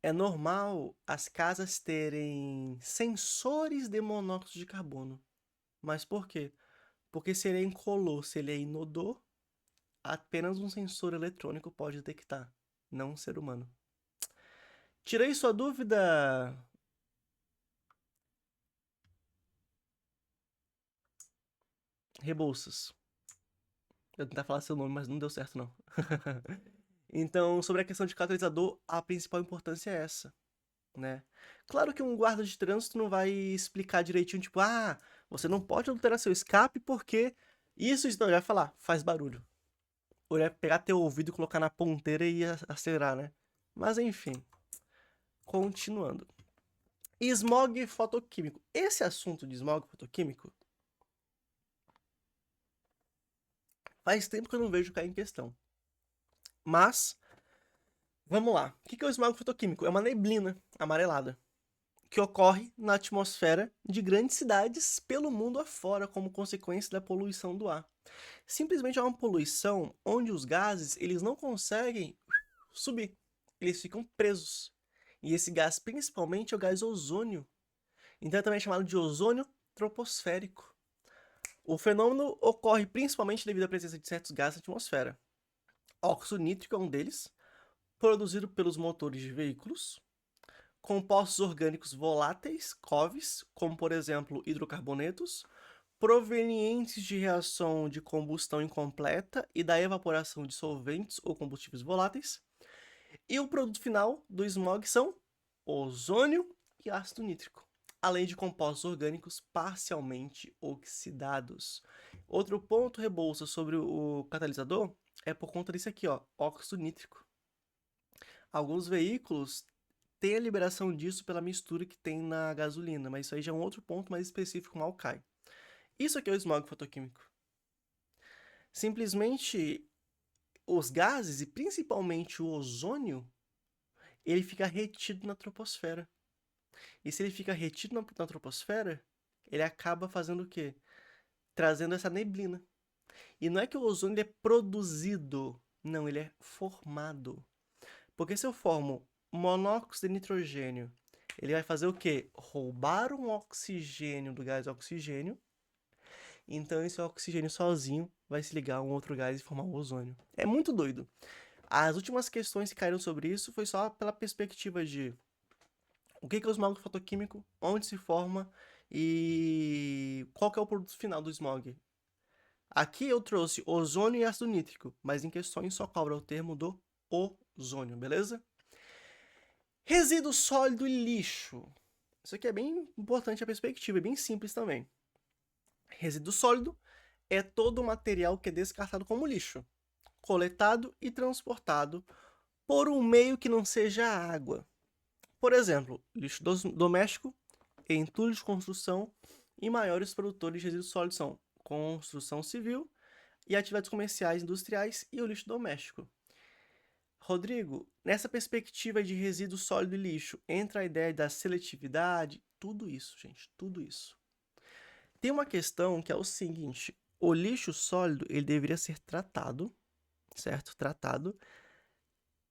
é normal as casas terem sensores de monóxido de carbono. Mas por quê? Porque se ele é incolor, se ele é inodor, apenas um sensor eletrônico pode detectar, não um ser humano. Tirei sua dúvida, Rebouças. Eu tentar falar seu nome, mas não deu certo, não. Então, sobre a questão de catalisador, a principal importância é essa, né? Claro que um guarda de trânsito não vai explicar direitinho, tipo, você não pode adulterar seu escape porque isso não, ele vai falar, faz barulho. Ou ele vai pegar teu ouvido e colocar na ponteira e acelerar, né? Mas enfim, continuando. Smog fotoquímico. Esse assunto de smog fotoquímico faz tempo que eu não vejo cair em questão. Mas, vamos lá. O que é o smog fotoquímico? É uma neblina amarelada que ocorre na atmosfera de grandes cidades pelo mundo afora como consequência da poluição do ar. Simplesmente é uma poluição onde os gases eles não conseguem subir, eles ficam presos. E esse gás principalmente é o gás ozônio. Então é também chamado de ozônio troposférico. O fenômeno ocorre principalmente devido à presença de certos gases na atmosfera. Óxido nítrico é um deles, produzido pelos motores de veículos. Compostos orgânicos voláteis, COVs, como por exemplo hidrocarbonetos, provenientes de reação de combustão incompleta e da evaporação de solventes ou combustíveis voláteis. E o produto final do smog são ozônio e ácido nítrico, além de compostos orgânicos parcialmente oxidados. Outro ponto Rebouça sobre o catalisador é por conta disso aqui, ó, óxido nítrico. Alguns veículos têm a liberação disso pela mistura que tem na gasolina, mas isso aí já é um outro ponto mais específico, mal cai. Isso aqui é o smog fotoquímico. Simplesmente os gases, e principalmente o ozônio, ele fica retido na troposfera. E se ele fica retido na troposfera, ele acaba fazendo o quê? Trazendo essa neblina. E não é que o ozônio é produzido, não, ele é formado. Porque se eu formo monóxido de nitrogênio, ele vai fazer o quê? Roubar um oxigênio do gás oxigênio. Então esse oxigênio sozinho vai se ligar a um outro gás e formar o ozônio. É muito doido. As últimas questões que caíram sobre isso foi só pela perspectiva de o que é o smog fotoquímico, onde se forma e qual que é o produto final do smog. Aqui eu trouxe ozônio e ácido nítrico, mas em questões só cobra o termo do ozônio, beleza? Resíduo sólido e lixo. Isso aqui é bem importante a perspectiva, é bem simples também. Resíduo sólido é todo o material que é descartado como lixo, coletado e transportado por um meio que não seja a água. Por exemplo, lixo doméstico, entulho de construção e maiores produtores de resíduos sólidos são construção civil e atividades comerciais industriais e o lixo doméstico. Rodrigo, nessa perspectiva de resíduo sólido e lixo, entra a ideia da seletividade, tudo isso, gente, tudo isso. Tem uma questão que é o seguinte, o lixo sólido, ele deveria ser tratado, certo? Tratado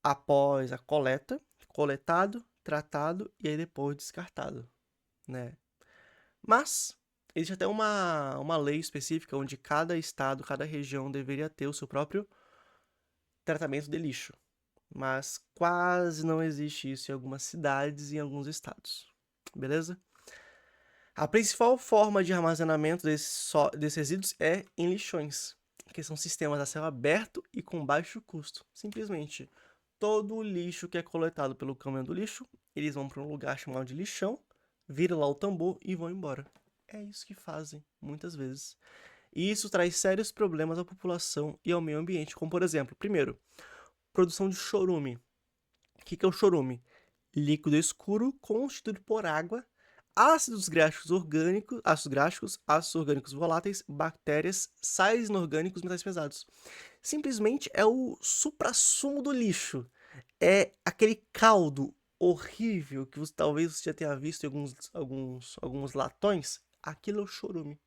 após a coleta, coletado, tratado e aí depois descartado, né? Mas existe até uma lei específica onde cada estado, cada região deveria ter o seu próprio tratamento de lixo. Mas quase não existe isso em algumas cidades e em alguns estados. Beleza? A principal forma de armazenamento desses resíduos é em lixões, que são sistemas a céu aberto e com baixo custo. Simplesmente, todo o lixo que é coletado pelo caminhão do lixo, eles vão para um lugar chamado de lixão, viram lá o tambor e vão embora. É isso que fazem, muitas vezes. E isso traz sérios problemas à população e ao meio ambiente, como por exemplo, primeiro, produção de chorume. O que é o chorume? Líquido escuro constituído por água, ácidos gráficos orgânicos, ácidos orgânicos voláteis, bactérias, sais inorgânicos, metais pesados. Simplesmente é o suprassumo do lixo. É aquele caldo horrível que talvez você já tenha visto em alguns latões. Aquilo é o chorume.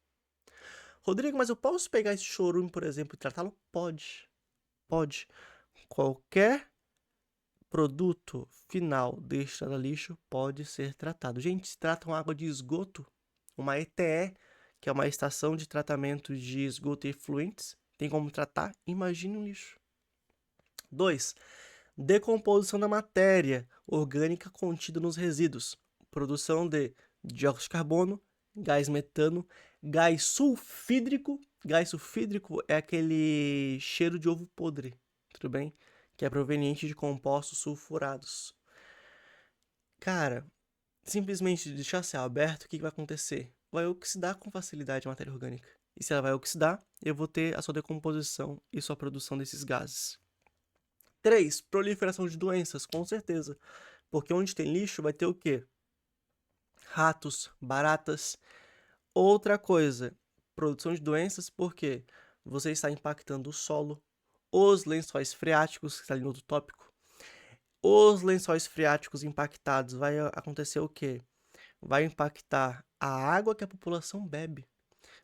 Rodrigo, mas eu posso pegar esse chorume, por exemplo, e tratá-lo? Pode. Pode. Qualquer produto final destinado a lixo pode ser tratado. Gente, se trata uma água de esgoto, uma ETE, que é uma estação de tratamento de esgoto e efluentes, tem como tratar? Imagine um lixo. 2. Decomposição da matéria orgânica contida nos resíduos. Produção de dióxido de carbono, gás metano, Gás sulfídrico. Gás sulfídrico é aquele cheiro de ovo podre, tudo bem? Que é proveniente de compostos sulfurados. Cara, simplesmente deixar céu aberto, o que vai acontecer? Vai oxidar com facilidade a matéria orgânica. E se ela vai oxidar, eu vou ter a sua decomposição e sua produção desses gases. 3. Proliferação de doenças, com certeza. Porque onde tem lixo vai ter o quê? Ratos, baratas. Outra coisa, produção de doenças, porque você está impactando o solo, os lençóis freáticos, que está ali no outro tópico. Os lençóis freáticos impactados, vai acontecer o quê? Vai impactar a água que a população bebe.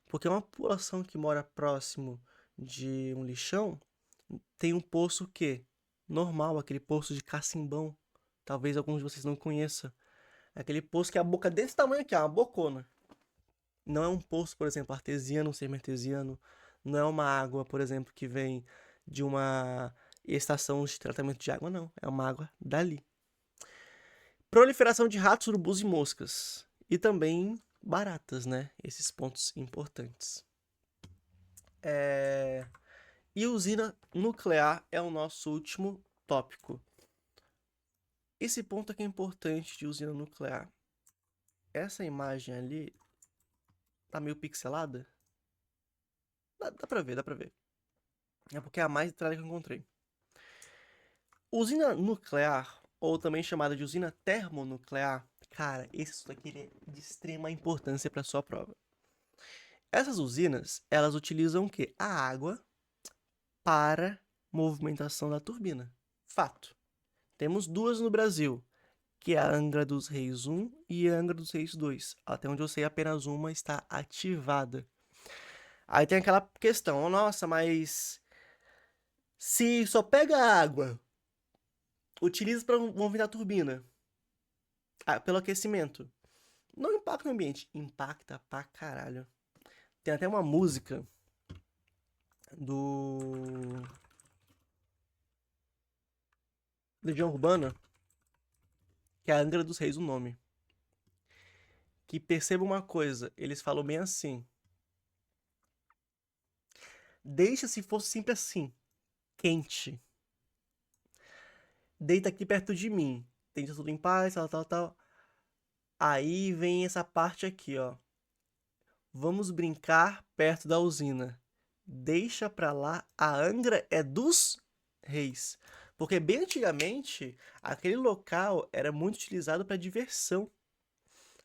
Porque uma população que mora próximo de um lixão tem um poço que normal, aquele poço de cacimbão. Talvez alguns de vocês não conheçam. Aquele poço que é a boca desse tamanho aqui, uma bocona. Não é um poço, por exemplo, artesiano, semi-artesiano. Não é uma água, por exemplo, que vem de uma estação de tratamento de água, não. É uma água dali. Proliferação de ratos, urubus e moscas. E também baratas, né? Esses pontos importantes. E usina nuclear é o nosso último tópico. Esse ponto aqui é importante de usina nuclear. Essa imagem ali tá meio pixelada. Dá pra ver, dá pra ver. É porque é a mais detalhada que eu encontrei. Usina nuclear, ou também chamada de usina termonuclear, cara, esse assunto aqui é de extrema importância para sua prova. Essas usinas, elas utilizam o quê? A água para movimentação da turbina. Fato. Temos duas no Brasil, que é a Angra dos Reis 1 e a Angra dos Reis 2. Até onde eu sei, apenas uma está ativada. Aí tem aquela questão, nossa, mas se só pega água, utiliza para movimentar a turbina, pelo aquecimento, não impacta o ambiente, impacta pra caralho. Tem até uma música do Legião Urbana, que é a Angra dos Reis o nome. Que perceba uma coisa, eles falam bem assim: deixa se fosse sempre assim, quente. Deita aqui perto de mim, deixa tudo em paz, tal. Aí vem essa parte aqui, ó. Vamos brincar perto da usina. Deixa pra lá, a Angra é dos reis. Porque bem antigamente, aquele local era muito utilizado para diversão.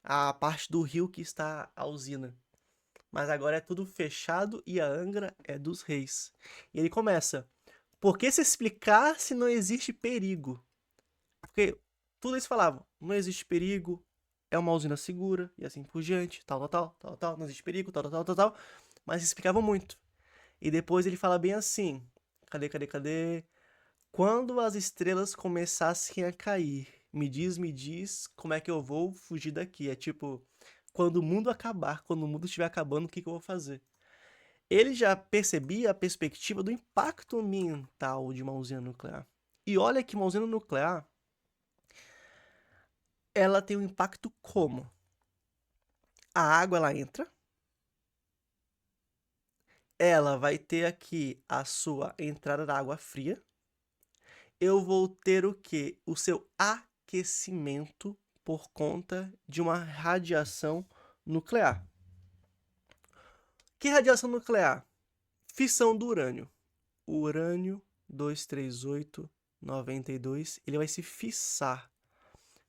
A parte do rio que está a usina. Mas agora é tudo fechado e a Angra é dos reis. E ele começa: por que se explicar se não existe perigo? Porque tudo eles falavam: não existe perigo, é uma usina segura, e assim por diante, tal, não existe perigo, tal. Mas explicavam muito. E depois ele fala bem assim: cadê? Quando as estrelas começassem a cair, me diz como é que eu vou fugir daqui. É tipo, quando o mundo acabar, quando o mundo estiver acabando, o que eu vou fazer? Ele já percebia a perspectiva do impacto ambiental de uma usina nuclear. E olha que uma usina nuclear, ela tem um impacto como? A água, ela entra, ela vai ter aqui a sua entrada da água fria, eu vou ter o quê? O seu aquecimento por conta de uma radiação nuclear. Que radiação nuclear? Fissão do urânio. O urânio 23892, ele vai se fissar.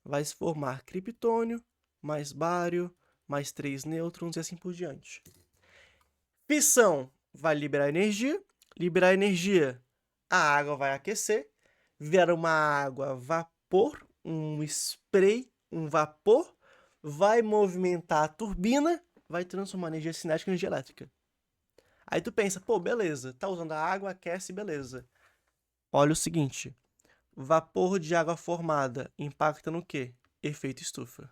Vai se formar criptônio, mais bário, mais 3 nêutrons e assim por diante. Fissão vai liberar energia, a água vai aquecer, vira uma água vapor, um spray, um vapor, vai movimentar a turbina, vai transformar energia cinética em energia elétrica. Aí tu pensa, pô, beleza, tá usando a água, aquece, beleza. Olha o seguinte, vapor de água formada impacta no quê? Efeito estufa.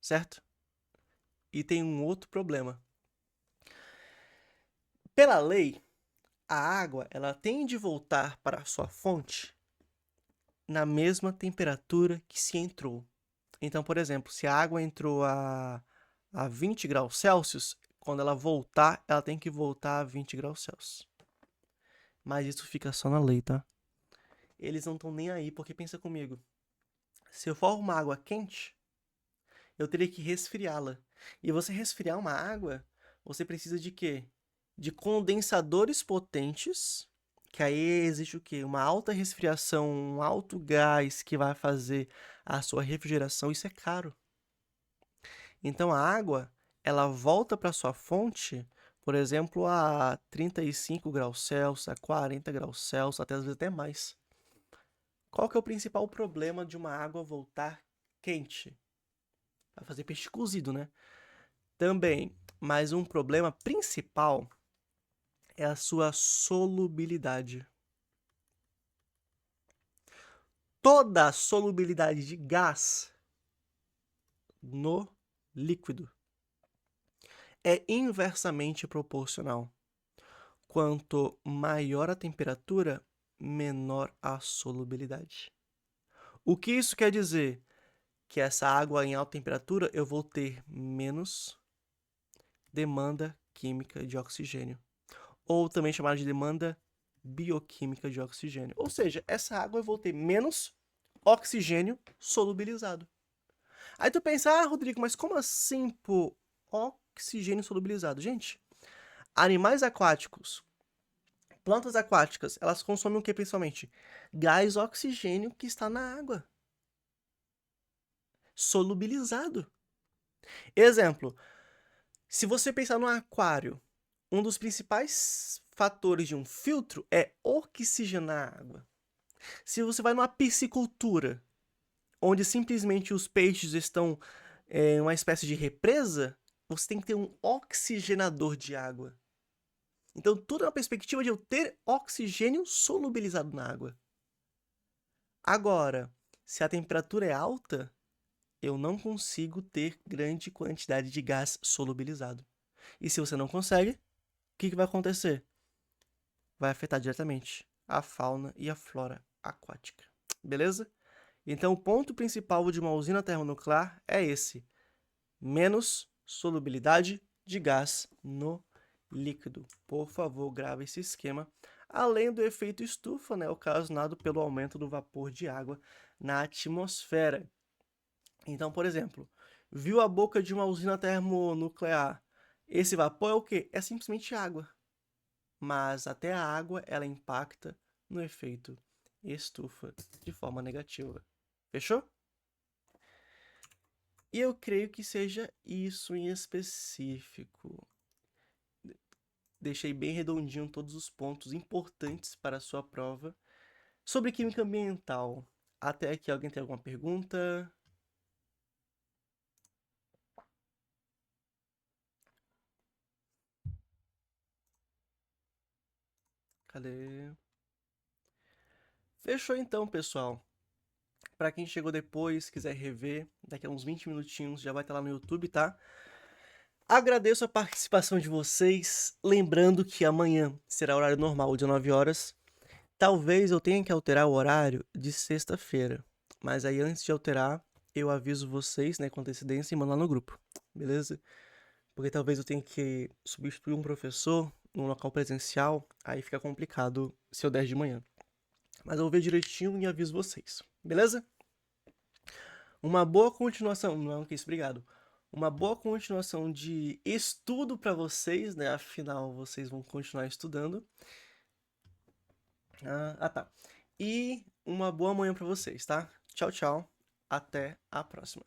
Certo? E tem um outro problema. Pela lei, a água ela tem de voltar para a sua fonte na mesma temperatura que se entrou. Então, por exemplo, se a água entrou a a 20 graus Celsius, quando ela voltar, ela tem que voltar a 20 graus Celsius. Mas isso fica só na lei, tá? Eles não estão nem aí, porque pensa comigo. Se eu for uma água quente, eu teria que resfriá-la. E você resfriar uma água, você precisa de quê? De condensadores potentes, que aí existe o quê? Uma alta resfriação, um alto gás que vai fazer a sua refrigeração, isso é caro. Então a água, ela volta para sua fonte, por exemplo, a 35 graus Celsius, a 40 graus Celsius, até às vezes até mais. Qual que é o principal problema de uma água voltar quente? Vai fazer peixe cozido, né? Também, mas um problema principal é a sua solubilidade. Toda a solubilidade de gás no líquido é inversamente proporcional. Quanto maior a temperatura, menor a solubilidade. O que isso quer dizer? Que essa água em alta temperatura eu vou ter menos demanda química de oxigênio, ou também chamada de demanda bioquímica de oxigênio. Ou seja, essa água eu vou ter menos oxigênio solubilizado. Aí tu pensa, Rodrigo, mas como assim, pô, oxigênio solubilizado? Gente, animais aquáticos, plantas aquáticas, elas consomem o que principalmente? Gás oxigênio que está na água. Solubilizado. Exemplo, se você pensar no aquário, um dos principais fatores de um filtro é oxigenar a água. Se você vai numa piscicultura, onde simplesmente os peixes estão em uma espécie de represa, você tem que ter um oxigenador de água. Então, tudo é uma perspectiva de eu ter oxigênio solubilizado na água. Agora, se a temperatura é alta, eu não consigo ter grande quantidade de gás solubilizado. E se você não consegue, o que vai acontecer? Vai afetar diretamente a fauna e a flora aquática. Beleza? Então, o ponto principal de uma usina termonuclear é esse: menos solubilidade de gás no líquido. Por favor, grave esse esquema. Além do efeito estufa, né, ocasionado pelo aumento do vapor de água na atmosfera. Então, por exemplo, viu a boca de uma usina termonuclear? Esse vapor é o quê? É simplesmente água. Mas até a água ela impacta no efeito estufa de forma negativa. Fechou? E eu creio que seja isso em específico. Deixei bem redondinho todos os pontos importantes para a sua prova. Sobre química ambiental, até aqui alguém tem alguma pergunta? Cadê? Fechou então, pessoal. Para quem chegou depois, quiser rever, daqui a uns 20 minutinhos já vai estar lá no YouTube, tá? Agradeço a participação de vocês, lembrando que amanhã será horário normal, 19 horas. Talvez eu tenha que alterar o horário de sexta-feira, mas aí antes de alterar, eu aviso vocês, né, com antecedência e mando lá no grupo, beleza? Porque talvez eu tenha que substituir um professor num local presencial, aí fica complicado se eu der de manhã. Mas eu vou ver direitinho e aviso vocês, beleza? Uma boa continuação, não, que isso, obrigado. Uma boa continuação de estudo para vocês, né? Afinal, vocês vão continuar estudando. Tá. E uma boa manhã para vocês, tá? Tchau, tchau. Até a próxima.